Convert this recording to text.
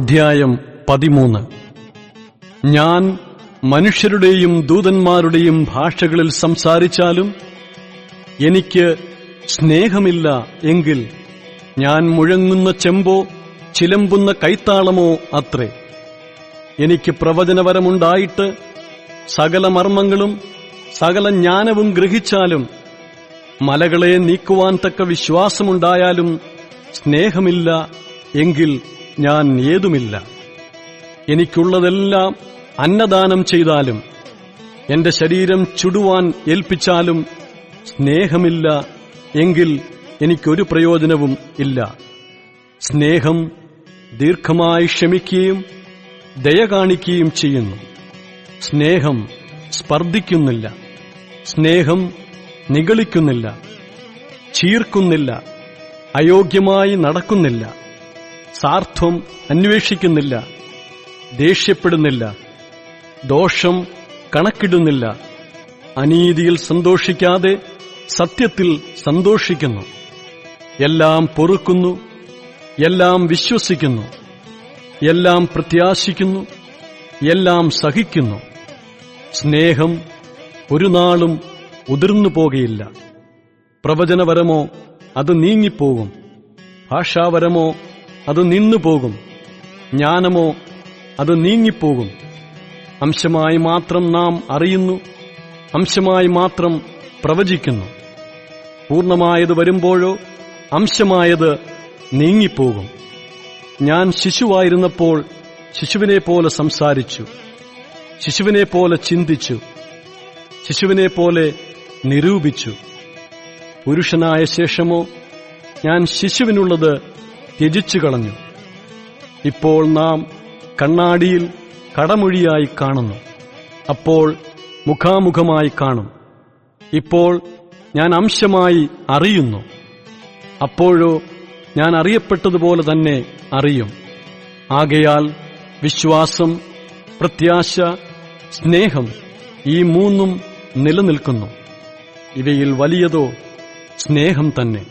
അധ്യായം 13. ഞാൻ മനുഷ്യരുടെയും ദൂതന്മാരുടെയും ഭാഷകളിൽ സംസാരിച്ചാലും എനിക്ക് സ്നേഹമില്ല എങ്കിൽ ഞാൻ മുഴങ്ങുന്ന ചെമ്പോ ചിലമ്പുന്ന കൈത്താളമോ അത്രേ. എനിക്ക് പ്രവചനവരമുണ്ടായിട്ട് സകല മർമ്മങ്ങളും സകല ജ്ഞാനവും ഗ്രഹിച്ചാലും മലകളെ നീക്കുവാൻ തക്ക വിശ്വാസമുണ്ടായാലും സ്നേഹമില്ല എങ്കിൽ ഞാൻ ഏതുമില്ല. എനിക്കുള്ളതെല്ലാം അന്നദാനം ചെയ്താലും എന്റെ ശരീരം ചുടുവാൻ ഏൽപ്പിച്ചാലും സ്നേഹമില്ല എങ്കിൽ എനിക്കൊരു പ്രയോജനവും ഇല്ല. സ്നേഹം ദീർഘമായി ക്ഷമിക്കുകയും ദയ കാണിക്കുകയും ചെയ്യുന്നു. സ്നേഹം സ്പർദ്ധിക്കുന്നില്ല. സ്നേഹം നിഗളിക്കുന്നില്ല, ചീർക്കുന്നില്ല, അയോഗ്യമായി നടക്കുന്നില്ല, സാർത്ഥം അന്വേഷിക്കുന്നില്ല, ദേഷ്യപ്പെടുന്നില്ല, ദോഷം കണക്കിടുന്നില്ല, അനീതിയിൽ സന്തോഷിക്കാതെ സത്യത്തിൽ സന്തോഷിക്കുന്നു, എല്ലാം പൊറുക്കുന്നു, എല്ലാം വിശ്വസിക്കുന്നു, എല്ലാം പ്രത്യാശിക്കുന്നു, എല്ലാം സഹിക്കുന്നു. സ്നേഹം ഒരു നാളും ഉതിർന്നു പോകുകയില്ല. പ്രവചനവരമോ അത് നീങ്ങിപ്പോകും, ഭാഷാവരമോ അത് നിന്നുപോകും, ജ്ഞാനമോ അത് നീങ്ങിപ്പോകും. അംശമായി മാത്രം നാം അറിയുന്നു, അംശമായി മാത്രം പ്രവചിക്കുന്നു. പൂർണ്ണമായത് വരുമ്പോഴോ അംശമായത് നീങ്ങിപ്പോകും. ഞാൻ ശിശുവായിരുന്നപ്പോൾ ശിശുവിനെപ്പോലെ സംസാരിച്ചു, ശിശുവിനെപ്പോലെ ചിന്തിച്ചു, ശിശുവിനെപ്പോലെ നിരൂപിച്ചു. പുരുഷനായ ശേഷമോ ഞാൻ ശിശുവിനുള്ളത് ത്യജിച്ചു കളഞ്ഞു. ഇപ്പോൾ നാം കണ്ണാടിയിൽ കടമൊഴിയായി കാണുന്നു, അപ്പോൾ മുഖാമുഖമായി കാണും. ഇപ്പോൾ ഞാൻ അംശമായി അറിയുന്നു, അപ്പോഴോ ഞാൻ അറിയപ്പെട്ടതുപോലെ തന്നെ അറിയും. ആകയാൽ വിശ്വാസം, പ്രത്യാശ, സ്നേഹം ഈ മൂന്നും നിലനിൽക്കുന്നു. ഇവയിൽ വലിയതോ സ്നേഹം തന്നെ.